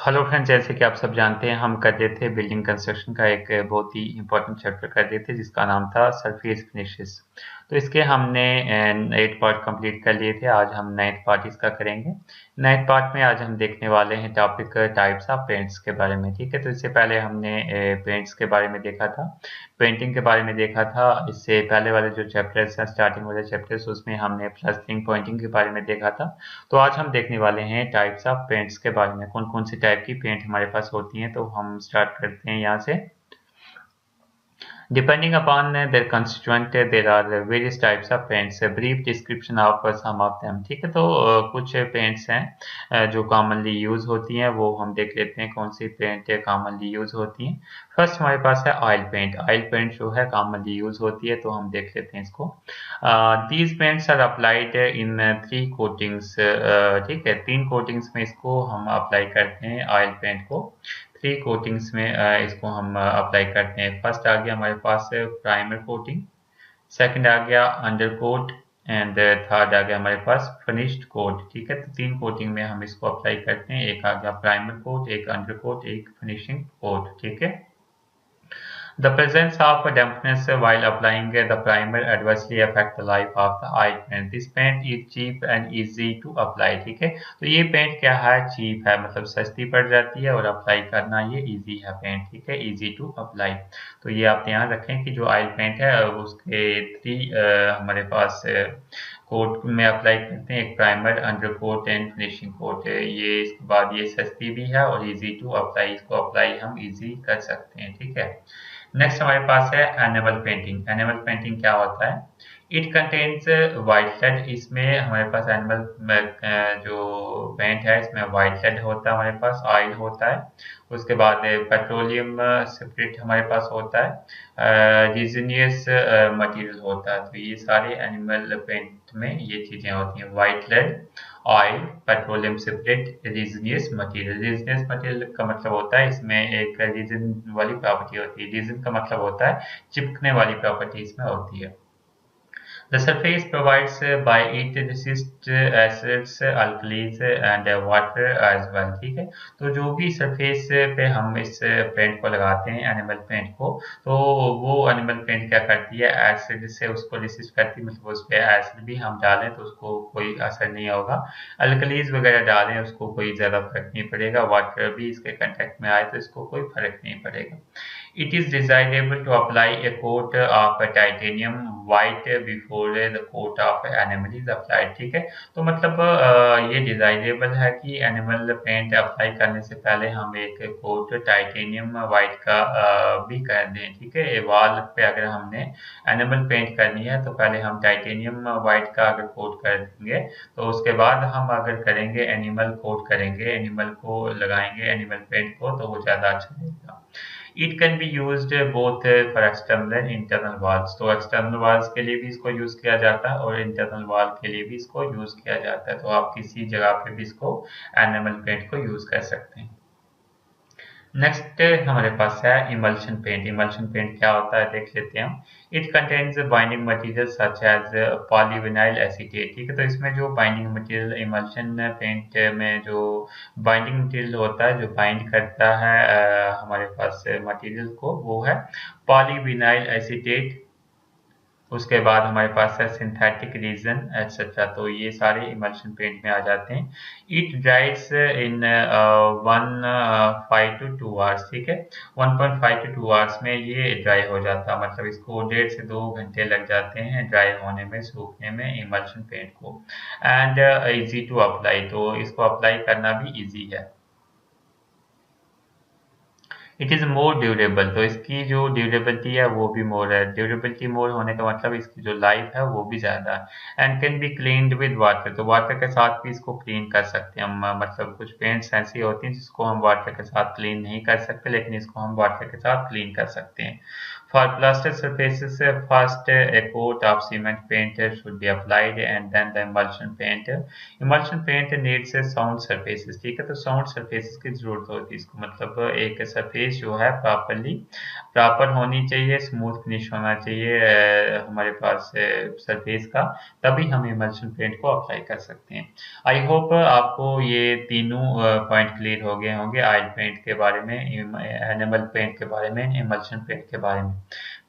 Hello friends, जैसे कि आप सब जानते हैं हम कर रहे थे बिल्डिंग कंस्ट्रक्शन का एक बहुत ही इंपॉर्टेंट चैप्टर कर रहे थे जिसका नाम था सरफेस फिनिशेस। तो इसके हमने 8 पार्ट कंप्लीट कर लिए थे। आज हम 9th पार्ट इसका करेंगे। 9th पार्ट में आज हम देखने वाले हैं टॉपिक टाइप्स ऑफ पेंट्स के बारे में। ठीक है, तो इससे पहले हमने पेंट्स के बारे में देखा था, पेंटिंग के बारे में देखा था। इससे पहले वाले जो चैप्टर्स हैं, स्टार्टिंग वाले चैप्टर्स, उसमें हमने प्लस्टरिंग पॉइंटिंग के बारे में देखा था। तो आज हम देखने वाले हैं टाइप्स ऑफ पेंट्स के बारे में, कौन कौन सी टाइप की पेंट हमारे पास होती हैं। तो हम स्टार्ट करते हैं यहाँ से। Depending upon their constituent, there are various types of paints. A brief description of some of them. ठीक है, तो कुछ पेंट्स हैं जो कॉमनली यूज होती हैं, वो हम देख लेते हैं कौन सी पेंट कॉमनली यूज होती हैं। फर्स्ट हमारे पास है ऑयल पेंट। ऑयल पेंट जो है कॉमनली यूज होती है, तो हम देख लेते हैं इसको। These paints are applied in 3 coatings. ठीक है, 3 कोटिंग्स में इसको हम अप्लाई करते हैं ऑयल पेंट को। 3 कोटिंग्स में इसको हम अप्लाई करते हैं। फर्स्ट आ गया हमारे पास प्राइमर कोटिंग, सेकंड आ गया अंडर कोट, एंड थर्ड आ गया हमारे पास फिनिश्ड कोट। ठीक है, तो 3 कोटिंग में हम इसको अप्लाई करते हैं। एक आ गया प्राइमर कोट, एक अंडर कोट, एक फिनिशिंग कोट। ठीक है। The presence of dampness while applying the primer adversely affect the life of the oil paint. This paint is cheap and easy to apply. ठीक है, तो ये पेंट क्या है, चीप है, मतलब सस्ती पड़ जाती है, और अप्लाई करना ये इजी है पेंट। ठीक है, इजी टू अप्लाई। तो ये आप ध्यान रखें कि जो ऑयल पेंट है उसके 3 हमारे पास कोट में अप्लाई करते हैं, एक primer, under coat and finishing coat. ये इसके बाद ये सस्ती भी है और इजी टू अप्लाई, इसको अप्लाई हम इजी कर सकते हैं। ठीक है। नेक्स्ट हमारे पास है एनिमल पेंटिंग। एनिमल पेंटिंग क्या होता है? It contains white lead. इसमें हमारे पास एनिमल जो पेंट है इसमें वाइट लेड होता है, हमारे पास ऑयल होता है, उसके बाद पेट्रोलियम स्पिरिट हमारे पास होता है, रिजिनियस मटेरियल होता है। तो ये सारे एनिमल पेंट में ये चीजें होती हैं, white lead, oil, petroleum spirit, resinous material. Resinous material का मतलब होता है इसमें एक रीजन वाली प्रॉपर्टी होती है। रीजन का मतलब होता है चिपकने वाली प्रॉपर्टी इसमें होती है। The surface provides by it resist acids, alkalis and water as well। ठीक है, तो जो भी सरफेस पे हम इस पेंट को लगाते हैं, एनिमल पेंट को, तो वो एनिमल पेंट क्या करती है, एसिड से उसको रेसिस्ट करती है। मतलब उस पर एसिड भी हम डालें तो उसको कोई असर नहीं होगा, अल्कलीज वगैरह डालें उसको कोई ज़्यादा फर्क नहीं पड़ेगा, वाटर भी इसके कंटेक्ट में आए तो इसको कोई फर्क नहीं पड़ेगा। It is desirable to apply a coat of titanium white before the coat of enamel is applied। ठीक है, तो मतलब ये डिजाइरेबल है कि एनिमल पेंट अप्लाई करने से पहले हम एक कोट टाइटेनियम वाइट का भी कर दें। ठीक है, वॉल पे अगर हमने एनिमल पेंट करनी है तो पहले हम टाइटेनियम वाइट का अगर कोट कर देंगे, तो उसके बाद हम अगर करेंगे एनिमल कोट करेंगे, एनिमल को लगाएंगे एनिमल पेंट को, तो वो ज़्यादा अच्छा रहेगा। It can be used both for external and internal walls. तो एक्सटर्नल वॉल्स के लिए भी इसको यूज किया जाता है और इंटरनल वॉल के लिए भी इसको यूज किया जाता है। तो आप किसी जगह पे भी इसको एनिमल पेंट को यूज कर सकते हैं। नेक्स्ट हमारे पास है इमल्शन पेंट। इमल्शन पेंट क्या होता है देख लेते हैं हम। It contains binding material such as polyvinyl acetate. ठीक है, तो इसमें जो बाइंडिंग मटेरियल इमल्शन पेंट में जो बाइंडिंग मटेरियल होता है, जो बाइंड करता है हमारे पास मटेरियल को, वो है पॉलीविनाइल एसीटेट। उसके बाद हमारे पास है सिंथेटिक रीजन एक्सेट्रा। तो ये सारे इमल्शन पेंट में आ जाते हैं। It ड्राइज in 1.5 to 2 hours. ठीक है, 1.5 to 2 आवर्स में ये ड्राई हो जाता है, मतलब इसको 1.5 से 2 घंटे लग जाते हैं ड्राई होने में, सूखने में इमल्शन पेंट को। एंड इजी टू अप्लाई, तो इसको अप्लाई करना भी इजी है। इट इज़ मोर ड्यूरेबल, तो इसकी जो ड्यूरेबिलिटी है वो भी मोर है। ड्यूरेबिलिटी मोर होने का मतलब इसकी जो लाइफ है वो भी ज़्यादा है। And can be cleaned with water, तो वाटर के साथ भी इसको क्लीन कर सकते हैं हम। मतलब कुछ पेंट्स ऐसी होती हैं जिसको हम वाटर के साथ क्लीन नहीं कर सकते, लेकिन इसको हम वाटर के साथ क्लीन कर सकते हैं। For plaster surfaces, first a coat of cement paint should be applied and then the emulsion paint. Emulsion paint needs a sound surfaces, ठीक है, तो sound surfaces की जरूरत होती है इसको, मतलब एक surface जो है प्रॉपर होनी चाहिए, स्मूथ फिनिश होना चाहिए हमारे पास सरफेस का, तभी हम इमल्शन पेंट को अप्लाई कर सकते हैं। आई होप आपको ये तीनों पॉइंट क्लियर हो गए होंगे, ऑयल पेंट के बारे में, एनिमल पेंट के बारे में, इमल्शन पेंट के बारे में।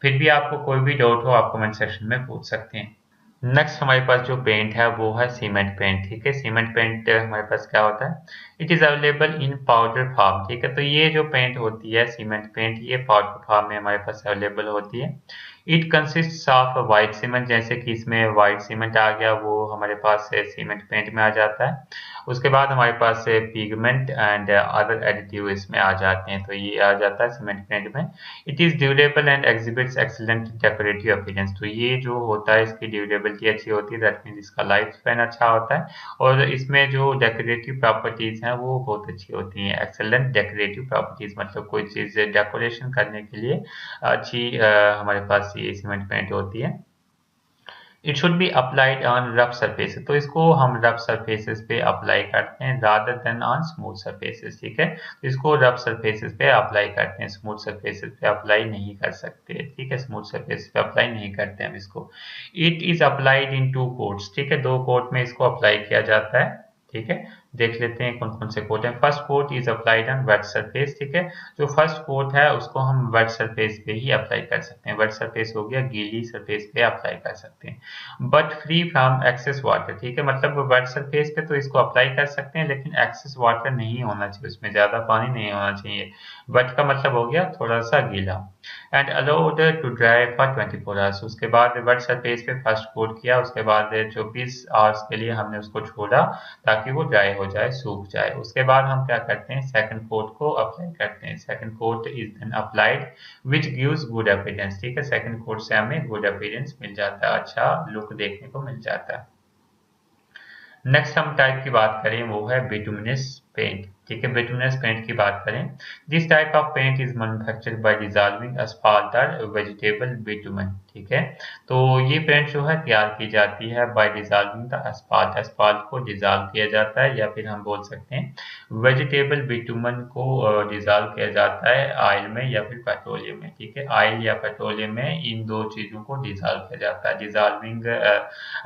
फिर भी आपको कोई भी डाउट हो आप कमेंट सेक्शन में पूछ सकते हैं। नेक्स्ट हमारे पास जो पेंट है वो है सीमेंट पेंट, ठीक है। सीमेंट पेंट हमारे पास क्या होता है, it is available in powder form, ठीक है। तो ये जो पेंट होती है सीमेंट पेंट, ये पाउडर फॉर्म में हमारे पास अवेलेबल होती है। It consist of white cement, जैसे कि इसमें वाइट सीमेंट आ गया, वो हमारे पास सीमेंट पेंट में आ जाता है। उसके बाद हमारे पास पिगमेंट एंड अदर एडिटिव इसमें आ जाते हैं, तो ये आ जाता है सीमेंट पेंट में। It is durable and exhibits excellent decorative appearance, तो ये जो होता है इसकी ड्यूरेबिलिटी अच्छी होती है, दैट मीन्स इसका लाइफ स्पैन अच्छा होता है, और इसमें जो डेकोरेटिव प्रॉपर्टीज हैं वो बहुत अच्छी होती हैं। एक्सेलेंट डेकोरेटिव प्रॉपर्टीज मतलब कोई चीज़ डेकोरेशन करने के लिए अच्छी हमारे पास ये सीमेंट पेंट होती है। It should be applied on rough surfaces, तो इसको हम रफ सरफेसेस पे अप्लाई करते हैं rather than on smooth surfaces, ठीक है। तो इसको रफ सरफेसेस पे अप्लाई करते हैं, स्मूथ सरफेसेस पे अप्लाई नहीं कर सकते, ठीक है। स्मूथ सरफेस पे अप्लाई नहीं करते हम इसको। It is applied in 2 quotes, ठीक है, 2 कोट में इसको अप्लाई किया जाता है, ठीक है। देख लेते हैं कौन कौन से कोट हैं। First coat is applied on wet surface, ठीक है। जो फर्स्ट कोट है उसको हम वेट सरफेस पे ही अप्लाई कर सकते हैं। वेट सरफेस हो गया, गीली सरफेस पे अप्लाई कर सकते हैं, but free from excess water, ठीक है। मतलब वेट सरफेस पे तो इसको अप्लाई कर सकते हैं, लेकिन एक्सेस वाटर नहीं होना चाहिए, उसमें ज्यादा पानी नहीं होना चाहिए। वेट का मतलब हो गया थोड़ा सा गीला। And allowed to dry for 24 hours, उसके बाद वेट सरफेस पे फर्स्ट कोट किया, उसके बाद 24 आवर्स के लिए हमने उसको छोड़ा ताकि वो ड्राई हो जाए, सूख जाए। उसके बाद हम क्या करते हैं, सेकंड कोट को अप्लाई करते हैं। Second coat is then applied which gives good appearance, ठीक है। सेकंड कोट से हमें गुड अपीयरेंस मिल जाता है, अच्छा लुक देखने को मिल जाता है। नेक्स्ट हम टाइप की बात करें वो है बिटुमिनस पेंट, ठीक है। बिटुमिनस पेंट की बात करें, this type of paint is manufactured by dissolving asphalt और वेजिटेबल बिटुमन, ठीक है। तो ये पेंट जो है तैयार की जाती है bye dissolving the asphalt, asphalt को डिसॉल्व किया जाता है, या फिर हम बोल सकते हैं वेजिटेबल बिटुमन को डिसॉल्व किया जाता है ऑयल में या फिर पेट्रोलियम में, ठीक है। ऑयल या पेट्रोलियम में इन दो चीजों को डिसॉल्व किया जाता है, डिसॉल्विंग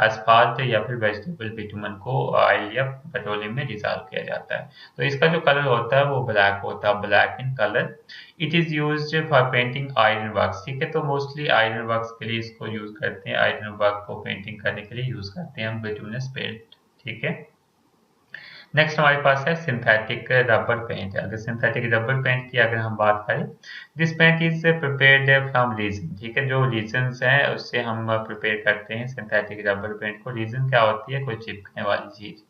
asphalt या फिर वेजिटेबल बिटुमन को ऑयल या पेट्रोलियम में डिसॉल्व किया जाता है। तो इसका जो कलर होता है वो ब्लैक होता है, black in colour. It is used for painting iron works, ठीक है। तो मोस्टली आयरन वर्क्स के लिए इसको यूज करते हैं, आयरन वर्क को पेंटिंग करने के लिए यूज करते हैं हम बिटुमिनस पेंट, ठीक है। नेक्स्ट हमारे पास है सिंथेटिक रबर पेंट। अगर सिंथेटिक रबर पेंट की अगर हम बात करें, this paint is prepared from resin, ठीक है। जो रीजन्स हैं उससे हम प्रिपेयर करते हैं सिंथेटिक रबर पेंट को। रीजन क्या होती है, कोई चिपकने वाली चीज।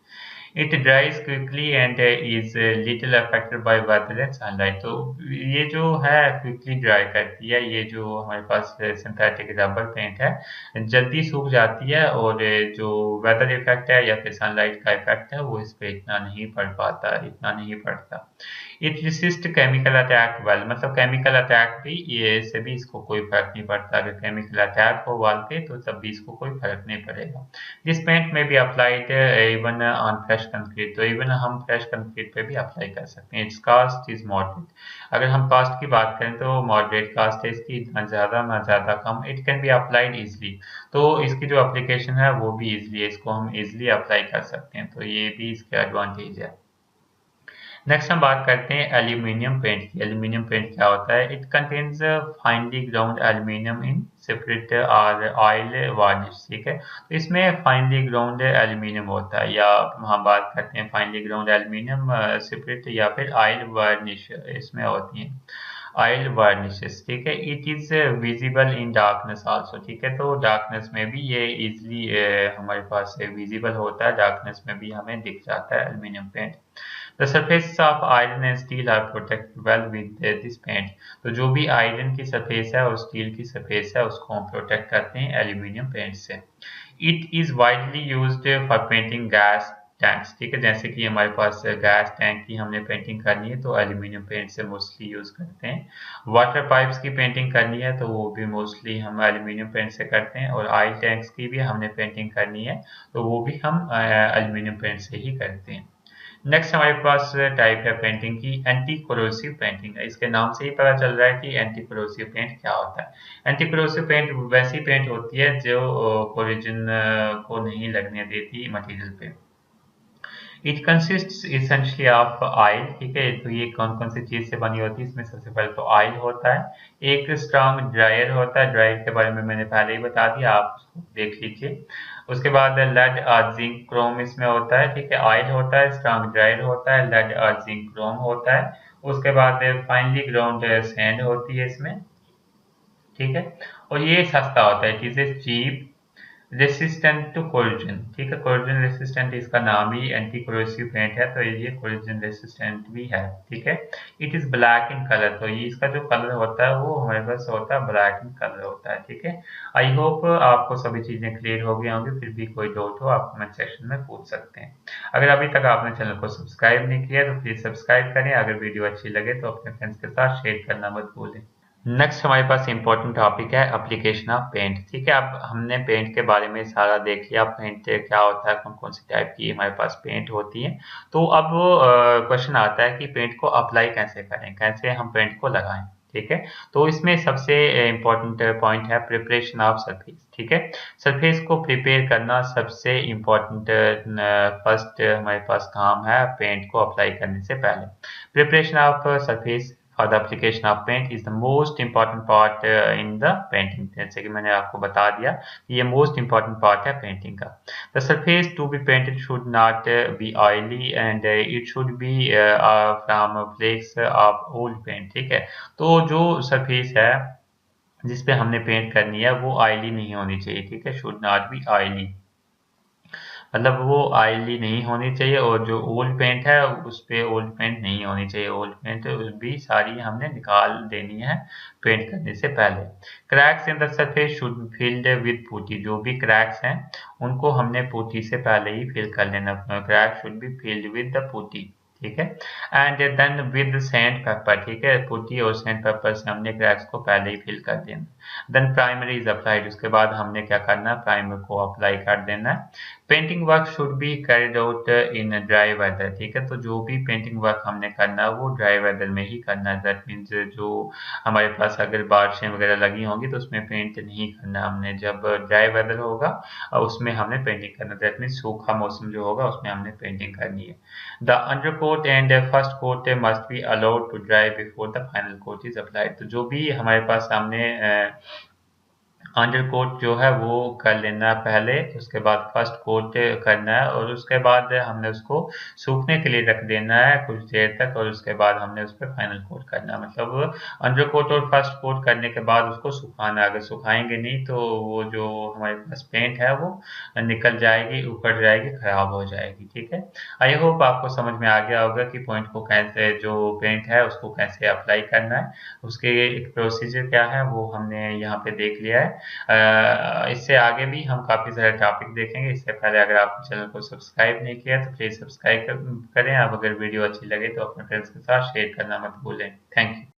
It dries quickly and is little affected by weather and sunlight, तो ये जो है क्विकली ड्राई करती है, ये जो हमारे पास सिंथेटिक रबर पेंट है जल्दी सूख जाती है, और जो वेदर इफेक्ट है या फिर सनलाइट का इफेक्ट है वो इस पे इतना नहीं पड़ पाता, इतना नहीं पड़ता। It resist chemical attack well, मतलब केमिकल अटैक भी ये से भी इसको कोई फर्क नहीं पड़ता, अगर केमिकल अटैक हो वाल पे तो तब भी इसको कोई फर्क नहीं पड़ेगा। दिस पेंट में भी applied even on fresh concrete, तो इवन हम फ्रेश कंक्रीट पे भी अप्लाई कर सकते हैं। इट्स कास्ट इज मॉडरेट, अगर हम कास्ट की बात करें तो मॉडरेट कास्ट है इसकी, ना ज़्यादा ना ज़्यादा कम। It can be applied easily, तो इसकी जो एप्लीकेशन है वो भी इजली है, इसको हम इजली अप्लाई कर सकते हैं, तो ये भी इसके एडवांटेज है। नेक्स्ट हम बात करते हैं एल्यूमिनियम पेंट की। एल्यूमिनियम पेंट क्या होता है, it contains finally ground aluminium in separate और ऑयल वार्निश, ठीक है। तो इसमें फाइनली ग्राउंड एल्यूमिनियम होता है, या हम बात करते हैं फाइनली ग्राउंड एल्यूमिनियम सेपरेट, या फिर ऑयल वार्निश इसमें होती है, ऑयल वार्निशेस, ठीक है। It is visible in darkness also, ठीक है। तो डार्कनेस में भी ये इजिली हमारे पास विजिबल होता है, डार्कनेस में भी हमें दिख जाता है aluminium paint. The surface of iron and steel are protected well with this paint, तो जो भी आयरन की सरफेस है और स्टील की सरफेस है उसको हम प्रोटेक्ट करते हैं एल्यूमिनियम पेंट से। It is widely used for painting gas tanks, ठीक है। जैसे कि हमारे पास गैस टैंक की हमने पेंटिंग करनी है तो एल्यूमिनियम पेंट से मोस्टली यूज़ करते हैं। वाटर पाइप्स की पेंटिंग करनी है तो वो भी मोस्टली हम एल्यूमिनियम पेंट से करते हैं, और ऑयल टैंक्स की भी हमने पेंटिंग करनी है तो वो भी हम एल्यूमिनियम पेंट से ही करते हैं। नेक्स्ट हमारे पास टाइप है पेंटिंग की एंटी कोरोसिव पेंटिंग है। इसके नाम से ही पता चल रहा है कि एंटी कोरोसिव पेंट क्या होता है। एंटी कोरोसिव पेंट वैसी पेंट होती है जो कोरोजन को नहीं लगने देती मटेरियल पे। It consists essentially of oil, ठीक है। तो ये कौन कौन सी चीज से बनी होती है, इसमें सबसे पहले तो ऑयल होता है, एक स्ट्रॉन्ग ड्रायर होता है, ड्रायर के बारे में मैंने पहले ही बता दिया, आप उसको देख लीजिए। उसके बाद लेड और जिंक क्रोम इसमें होता है, ठीक है। ऑयल होता है, स्ट्रॉन्ग ड्रायर होता है, लेड और जिंक क्रोम होता है। उसके बाद फाइनली ग्राउंड सैंड होती है इसमें, ठीक है। और ये सस्ता होता है, it is a cheap resistant to corrosion, ठीक है। कोरोजन रेसिस्टेंट इसका नाम ही एंटी कोरोसिव पेंट है, तो ये कोरोजन रेसिस्टेंट भी है, ठीक है। It is black in colour, तो ये इसका जो कलर होता है वो हमारे पास होता है ब्लैक इन कलर होता है, ठीक है। आई होप आपको सभी चीजें क्लियर हो गई होंगी, फिर भी कोई डाउट हो आप कमेंट सेक्शन में पूछ सकते हैं। अगर अभी तक आपने चैनल को सब्सक्राइब नहीं किया तो प्लीज सब्सक्राइब करें, अगर वीडियो अच्छी लगे तो अपने फ्रेंड्स के साथ शेयर करना मत भूलें। नेक्स्ट हमारे पास इम्पोर्टेंट टॉपिक है एप्लीकेशन ऑफ पेंट, ठीक है। अब हमने पेंट के बारे में सारा देख लिया, पेंट क्या होता है, कौन कौन सी टाइप की हमारे पास पेंट होती है। तो अब क्वेश्चन आता है कि पेंट को अप्लाई कैसे करें, कैसे हम पेंट को लगाएं, ठीक है। तो इसमें सबसे इम्पोर्टेंट पॉइंट है प्रिपरेशन ऑफ सरफेस, ठीक है। सरफेस को प्रिपेयर करना सबसे इम्पोर्टेंट फर्स्ट हमारे पास काम है पेंट को अप्लाई करने से पहले। Preparation of surface for the application of paint is the most important part in the painting, जैसे कि मैंने आपको बता दिया कि ये most important part है painting का। The surface to be painted should not be oily and it should be from flakes of old paint, ठीक है। तो जो surface है जिस पे हमने पेंट करनी है वो ऑयली नहीं होनी चाहिए, ठीक है। शुड नॉट बी ऑयली, मतलब वो ऑयली नहीं होनी चाहिए, और जो ओल्ड पेंट है उस पे ओल्ड पेंट नहीं होनी चाहिए, ओल्ड पेंट भी सारी हमने निकाल देनी है पेंट करने से पहले। Cracks in the surface should be filled with putty, जो भी क्रैक्स हैं उनको हमने पुट्टी से पहले ही फिल कर लेना, crack should be filled with the putty, ठीक है। And then with sandpaper, ठीक है, पुट्टी और सैंड पेपर से हमने क्रैक्स को पहले ही फिल कर देना। देन प्राइमर इज अप्लाइड, उसके बाद हमने क्या करना है, प्राइमर को अप्लाई कर देना है। Painting work should be carried out in dry weather, ठीक है। तो जो भी पेंटिंग वर्क हमने करना है वो ड्राई वेदर में ही करना है। दैट मीन्स जो हमारे पास अगर बारिशें वगैरह लगी होंगी तो उसमें पेंट नहीं करना हमने, जब ड्राई वेदर होगा उसमें हमने पेंटिंग करना, दैट मीन्स सूखा मौसम जो होगा उसमें हमने पेंटिंग करनी है। The under coat and first coat must be allowed to dry before the final coat is applied, तो जो भी हमारे पास सामने अंडर कोट जो है वो कर लेना है पहले, उसके बाद फर्स्ट कोट करना है, और उसके बाद हमने उसको सूखने के लिए रख देना है कुछ देर तक, और उसके बाद हमने उस पर फाइनल कोट करना है। मतलब अंडर कोट और फर्स्ट कोट करने के बाद उसको सुखाना है, अगर सुखाएंगे नहीं तो वो जो हमारे पास पेंट है वो निकल जाएगी, उखड़ जाएगी, खराब हो जाएगी, ठीक है। आई होप आपको समझ में आ गया होगा कि पॉइंट को कैसे, जो पेंट है उसको कैसे अप्लाई करना है, उसके एक प्रोसीजर क्या है वो हमने यहाँ पे देख लिया है। इससे आगे भी हम काफ़ी सारे टॉपिक देखेंगे। इससे पहले अगर आपने चैनल को सब्सक्राइब नहीं किया तो प्लीज़ सब्सक्राइब करें। आप अगर वीडियो अच्छी लगे तो अपने फ्रेंड्स के साथ शेयर करना मत भूलें। Thank you.